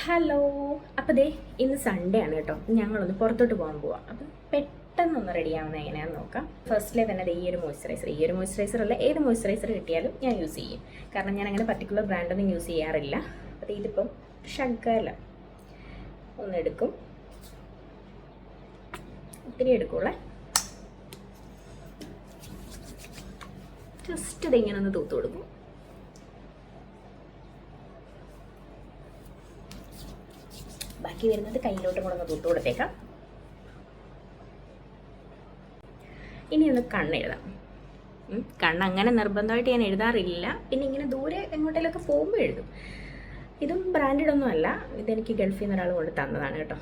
Hello. അപ്പോൾ ദേ ഇന്ന് Sunday ആണ് കേട്ടോ. ഞങ്ങളൊന്ന് പുറത്തോട്ട് പോകാൻ പോവാം. അപ്പം പെട്ടെന്നൊന്ന് റെഡിയാവുന്നത് എങ്ങനെയാണെന്ന് നോക്കാം. ഫസ്റ്റിലെ തന്നെ ഈ ഒരു മോയ്സ്ചറൈസർ അല്ല, ഏത് മോയ്സ്ചറൈസർ കിട്ടിയാലും ഞാൻ യൂസ് ചെയ്യും. കാരണം ഞാൻ അങ്ങനെ പർട്ടിക്കുലർ ബ്രാൻഡൊന്നും യൂസ് ചെയ്യാറില്ല. അപ്പോൾ ഇതിപ്പം ഷഗ്ഗല ഒന്നെടുക്കും, ഒത്തിരി എടുക്കുള്ളേ. ജസ്റ്റ് ഇതിങ്ങനെ ഒന്ന് തൂത്ത് കൊടുക്കും. ബാക്കി വരുന്നത് കയ്യിലോട്ട് കൂടെ ഒന്ന് തൂത്ത് കൊടുത്തേക്കാം. ഇനി ഒന്ന് കണ്ണെഴുതാം. കണ്ണ് അങ്ങനെ നിർബന്ധമായിട്ട് ഞാൻ എഴുതാറില്ല. പിന്നെ ഇങ്ങനെ ദൂരെ എങ്ങോട്ടേലൊക്കെ പോകുമ്പോൾ എഴുതും. ഇതും ബ്രാൻഡഡ് ഒന്നും അല്ല, ഇതെനിക്ക് ഗൾഫിൽ നിന്ന് ഒരാൾ കൊണ്ട് തന്നതാണ് കേട്ടോ.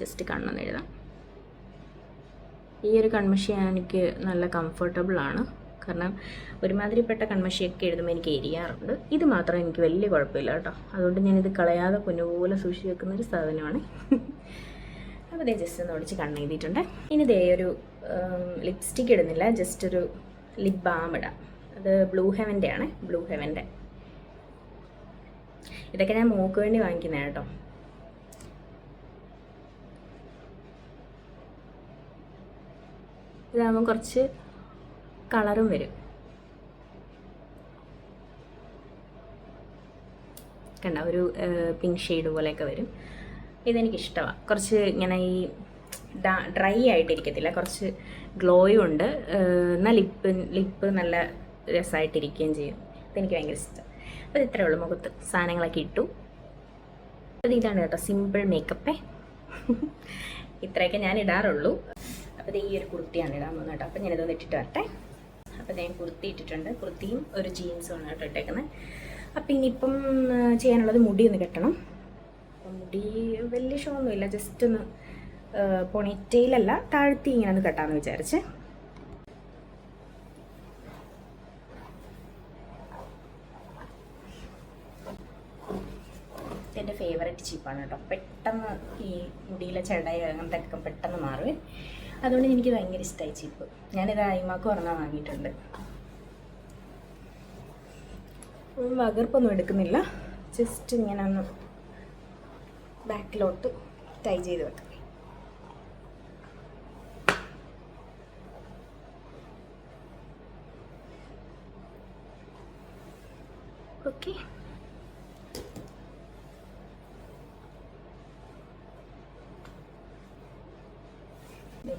ജസ്റ്റ് കണ്ണൊന്ന് എഴുതാം. ഈ ഒരു കൺമഷി എനിക്ക് നല്ല കംഫർട്ടബിളാണ്. കാരണം ഒരുമാതിരിപ്പെട്ട കൺമഷിയൊക്കെ എഴുതുമ്പോൾ എനിക്ക് എരിയാറുണ്ട്. ഇത് മാത്രം എനിക്ക് വലിയ കുഴപ്പമില്ല കേട്ടോ. അതുകൊണ്ട് ഞാനിത് കളയാതെ പൊന്നുപോലെ സൂക്ഷിച്ച് വെക്കുന്നൊരു സാധനമാണ്. അപ്പോൾ ഇതേ ജസ്റ്റ് ഒന്ന് ഒടിച്ച് കണ്ണെഴുതിയിട്ടുണ്ട്. ഇനി ഇതേ ഒരു ലിപ്സ്റ്റിക്ക് ഇടുന്നില്ല, ജസ്റ്റ് ഒരു ലിപ് ബാം ഇടാം. അത് ബ്ലൂ ഹെവൻ്റെ ആണ്. ബ്ലൂ ഹെവൻ്റെ ഇതൊക്കെ ഞാൻ മോക്ക് വേണ്ടി വാങ്ങിക്കുന്നതാണ് കേട്ടോ. ഇതാകുമ്പോൾ കുറച്ച് കളറും വരും. കണ്ട ഒരു പിങ്ക് ഷെയ്ഡ് പോലെയൊക്കെ വരും. ഇതെനിക്കിഷ്ടമാണ്. കുറച്ച് ഇങ്ങനെ ഈ ഡ്രൈ ആയിട്ടിരിക്കത്തില്ല, കുറച്ച് ഗ്ലോയും ഉണ്ട്. എന്നാൽ ലിപ്പ് നല്ല രസമായിട്ടിരിക്കുകയും ചെയ്യും. ഇതെനിക്ക് ഭയങ്കര ഇഷ്ടം. അപ്പോൾ ഇത്രയേ ഉള്ളൂ. മുഖത്ത് സാധനങ്ങളൊക്കെ ഇട്ടു. അത് ഇതാണ് കേട്ടോ സിമ്പിൾ മേക്കപ്പേ. ഇത്രയൊക്കെ ഞാൻ ഇടാറുള്ളൂ. അപ്പോൾ ഈ ഒരു കുർത്തിയാണ് ഇടാൻ പോകുന്നത് കേട്ടോ. അപ്പോൾ ഞാനിതൊന്ന് ഇട്ടിട്ട് വരട്ടെ. അപ്പോൾ ഞാൻ കുർത്തി ഇട്ടിട്ടുണ്ട്. കുർത്തിയും ഒരു ജീൻസും ആണ് കേട്ടോ ഇട്ടേക്കുന്നത്. അപ്പോൾ ഇനിയിപ്പം ചെയ്യാനുള്ളത് മുടി ഒന്ന് കെട്ടണം. അപ്പം മുടി വലിയ ഷോ ഒന്നുമില്ല, ജസ്റ്റ് ഒന്ന് പൊണിറ്റെയിലല്ല, താഴ്ത്തി ഇങ്ങനെ ഒന്ന് കെട്ടാമെന്ന് വിചാരിച്ച്. എൻ്റെ ഫേവറേറ്റ് ചീപ്പാണ് കേട്ടോ. പെട്ടെന്ന് ഈ മുടിയിലെ ചെടയോ അങ്ങനത്തെ ഒക്കെ പെട്ടെന്ന് മാറുവേ. അതുകൊണ്ട് എനിക്ക് ഭയങ്കര ഇഷ്ടമായി ചീപ്പ്. ഞാനിത് അയിമാക്ക് പറഞ്ഞാൽ വാങ്ങിയിട്ടുണ്ട്. വകർപ്പൊന്നും എടുക്കുന്നില്ല, ജസ്റ്റ് ഇങ്ങനെ ഒന്ന് ബാക്കിലോട്ട് ടൈ ചെയ്ത് വെക്കാം. ഓക്കെ.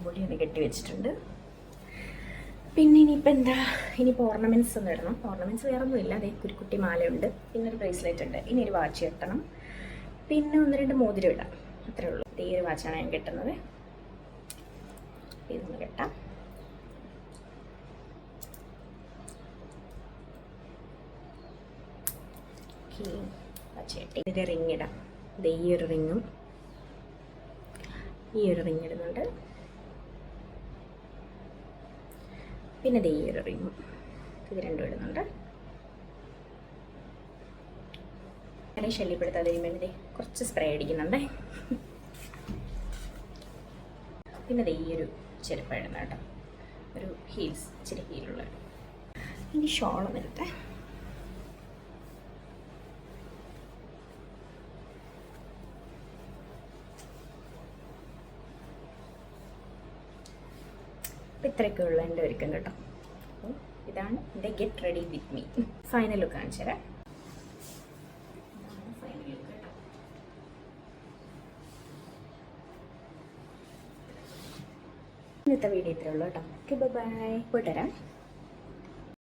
മുടി ഒന്ന് കെട്ടി വെച്ചിട്ടുണ്ട്. പിന്നെ ഇനിയിപ്പോൾ എന്താ, ഇനിയിപ്പോൾ ഓർണമെൻറ്റ്സ് ഒന്ന് ഇടണം. ഓർണമെൻറ്റ്സ് വേറെ ഒന്നും ഇല്ല. അതേ കുരുക്കുട്ടി മാലയുണ്ട്, പിന്നെ ഒരു ബ്രേസ്ലെറ്റ് ഉണ്ട്, ഇനി ഒരു വാച്ച് കെട്ടണം, പിന്നെ 1-2 മോതിരം ഇടാം. അത്രേ ഉള്ളൂ. ഈ ഒരു വാച്ചാണ് ഞാൻ കെട്ടുന്നത്. ഇതൊന്ന് കെട്ടാം. വാച്ച് കെട്ടി. ഇതിൻ്റെ റിങ് ഇടാം. ഇത് ഈ ഒരു റിങ്ങും ഈ ഒരു റിങ് ഇടുന്നുണ്ട്. പിന്നെ ഈ ഒരു റിങ്ങും, ഇത് രണ്ടും ഇടുന്നുണ്ട്. അങ്ങനെ ശല്യപ്പെടുത്താതെ വേണ്ടി കുറച്ച് സ്പ്രേ അടിക്കുന്നുണ്ട്. പിന്നെ ഈ ഒരു ചെരുപ്പ് ഇടുന്ന കേട്ടോ, ഒരു ഹീൽസ്, ഇച്ചിരി ഹീലുള്ള. ഇനി ഷോളൊന്നും എടുത്തേ. അപ്പോൾ ഇത്രയൊക്കെ ഉള്ളൂ എൻ്റെ ഒരുക്കം കേട്ടോ. അപ്പോൾ ഇതാണ് എൻ്റെ get ready with me. Final look കാണിച്ചു തരാം. ഫൈനൽ ലുക്ക് കേട്ടോ. ഇന്നത്തെ വീഡിയോ ഇത്രയേ ഉള്ളൂ കേട്ടോ. Okay, bye. പോയിട്ട് വരാം.